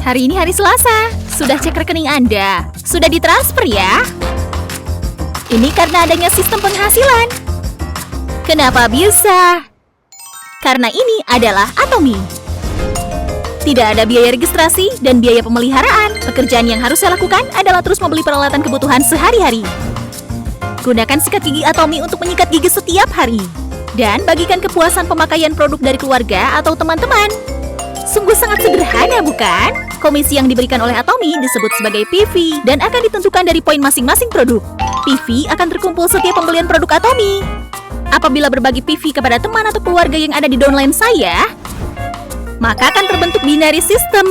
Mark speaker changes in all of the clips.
Speaker 1: Hari ini hari Selasa. Sudah cek rekening Anda? Sudah ditransfer ya? Ini karena adanya sistem penghasilan. Kenapa bisa? Karena ini adalah Atomy. Tidak ada biaya registrasi dan biaya pemeliharaan. Pekerjaan yang harus saya lakukan adalah terus membeli peralatan kebutuhan sehari-hari. Gunakan sikat gigi Atomy untuk menyikat gigi setiap hari. Dan bagikan kepuasan pemakaian produk dari keluarga atau teman-teman. Sungguh sangat sederhana, bukan? Komisi yang diberikan oleh Atomy disebut sebagai PV dan akan ditentukan dari poin masing-masing produk. PV akan terkumpul setiap pembelian produk Atomy. Apabila berbagi PV kepada teman atau keluarga yang ada di downline saya, maka akan terbentuk binary system.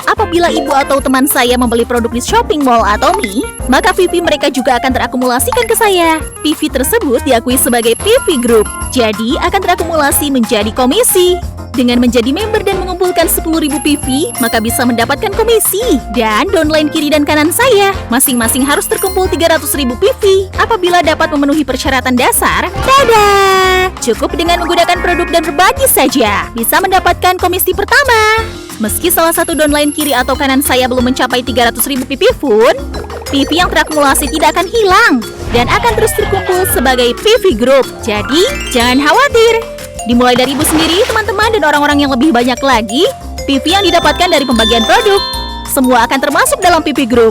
Speaker 1: Apabila ibu atau teman saya membeli produk di shopping mall Atomy, maka PV mereka juga akan terakumulasikan ke saya. PV tersebut diakui sebagai PV Group, jadi akan terakumulasi menjadi komisi. Dengan menjadi member dan mengumpulkan 10.000 PV, maka bisa mendapatkan komisi. Dan downline kiri dan kanan saya, masing-masing harus terkumpul 300.000 PV. Apabila dapat memenuhi persyaratan dasar, tada! Cukup dengan menggunakan produk dan berbagi saja, bisa mendapatkan komisi pertama. Meski salah satu downline kiri atau kanan saya belum mencapai 300.000 PV pun, PV yang terakumulasi tidak akan hilang dan akan terus terkumpul sebagai PV Group. Jadi, jangan khawatir. Dimulai dari ibu sendiri, teman-teman, dan orang-orang yang lebih banyak lagi, PV yang didapatkan dari pembagian produk. Semua akan termasuk dalam PV Group.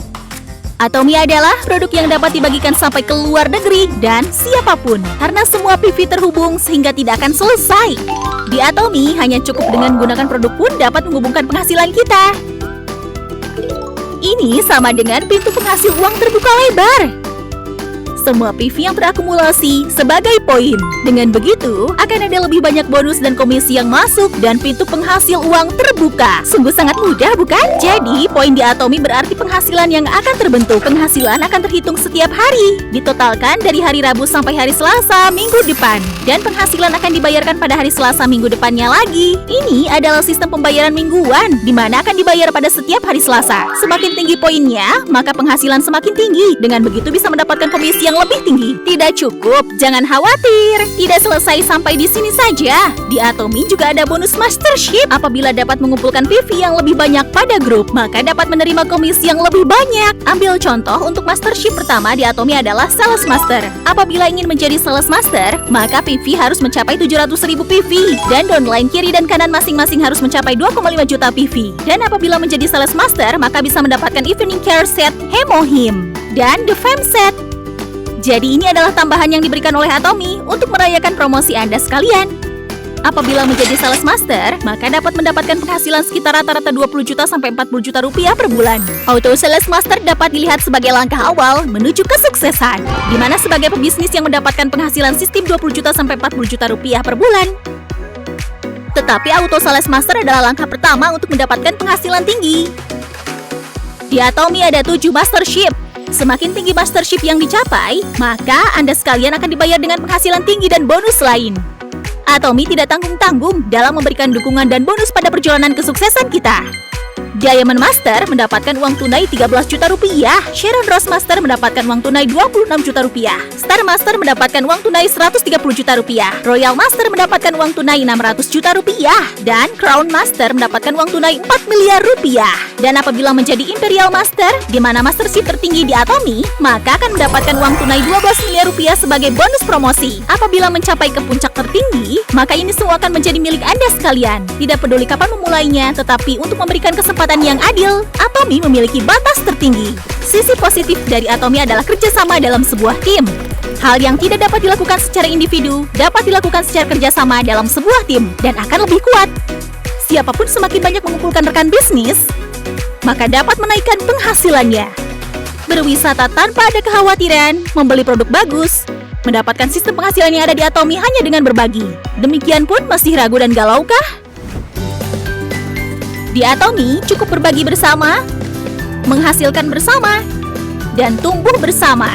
Speaker 1: Atomy adalah produk yang dapat dibagikan sampai ke luar negeri dan siapapun, karena semua PV terhubung sehingga tidak akan selesai. Di Atomy, hanya cukup dengan menggunakan produk pun dapat menghubungkan penghasilan kita. Ini sama dengan pintu penghasil uang terbuka lebar. Semua PV yang terakumulasi sebagai poin. Dengan begitu, akan ada lebih banyak bonus dan komisi yang masuk dan pintu penghasil uang terbuka. Sungguh sangat mudah, bukan? Jadi, poin di Atomy berarti penghasilan yang akan terbentuk. Penghasilan akan terhitung setiap hari, ditotalkan dari hari Rabu sampai hari Selasa minggu depan. Dan penghasilan akan dibayarkan pada hari Selasa minggu depannya lagi. Ini adalah sistem pembayaran mingguan, di mana akan dibayar pada setiap hari Selasa. Semakin tinggi poinnya, maka penghasilan semakin tinggi. Dengan begitu bisa mendapatkan komisi yang lebih tinggi. Tidak cukup, jangan khawatir. Tidak selesai sampai di sini saja. Di Atomy juga ada bonus mastership. Apabila dapat mengumpulkan PV yang lebih banyak pada grup, maka dapat menerima komisi yang lebih banyak. Ambil contoh untuk mastership pertama di Atomy adalah Sales Master. Apabila ingin menjadi Sales Master, maka PV harus mencapai 700.000 PV. Dan downline kiri dan kanan masing-masing harus mencapai 2,5 juta PV. Dan apabila menjadi Sales Master, maka bisa mendapatkan Evening Care Set Hemohim dan The Fem Set. Jadi ini adalah tambahan yang diberikan oleh Atomy untuk merayakan promosi Anda sekalian. Apabila menjadi Sales Master, maka dapat mendapatkan penghasilan sekitar rata-rata 20 juta sampai 40 juta rupiah per bulan. Auto Sales Master dapat dilihat sebagai langkah awal menuju kesuksesan, di mana sebagai pebisnis yang mendapatkan penghasilan sistem 20 juta sampai 40 juta rupiah per bulan. Tetapi Auto Sales Master adalah langkah pertama untuk mendapatkan penghasilan tinggi. Di Atomy ada 7 mastership. Semakin tinggi mastership yang dicapai, maka Anda sekalian akan dibayar dengan penghasilan tinggi dan bonus lain. Atomy tidak tanggung-tanggung dalam memberikan dukungan dan bonus pada perjalanan kesuksesan kita. Diamond Master mendapatkan uang tunai 13 juta rupiah. Sharon Rose Master mendapatkan uang tunai 26 juta rupiah. Star Master mendapatkan uang tunai 130 juta rupiah. Royal Master mendapatkan uang tunai 600 juta rupiah. Dan Crown Master mendapatkan uang tunai 4 miliar rupiah. Dan apabila menjadi Imperial Master, di mana mastership tertinggi di Atomy, maka akan mendapatkan uang tunai 12 miliar rupiah sebagai bonus promosi. Apabila mencapai ke puncak tertinggi, maka ini semua akan menjadi milik Anda sekalian. Tidak peduli kapan memulainya, tetapi untuk memberikan kesempatan yang adil, Atomy memiliki batas tertinggi. Sisi positif dari Atomy adalah kerjasama dalam sebuah tim. Hal yang tidak dapat dilakukan secara individu, dapat dilakukan secara kerjasama dalam sebuah tim, dan akan lebih kuat. Siapapun semakin banyak mengumpulkan rekan bisnis, maka dapat menaikkan penghasilannya. Berwisata tanpa ada kekhawatiran, membeli produk bagus, mendapatkan sistem penghasilan yang ada di Atomy hanya dengan berbagi. Demikian pun masih ragu dan galaukah? Di Atomy cukup berbagi bersama, menghasilkan bersama, dan tumbuh bersama.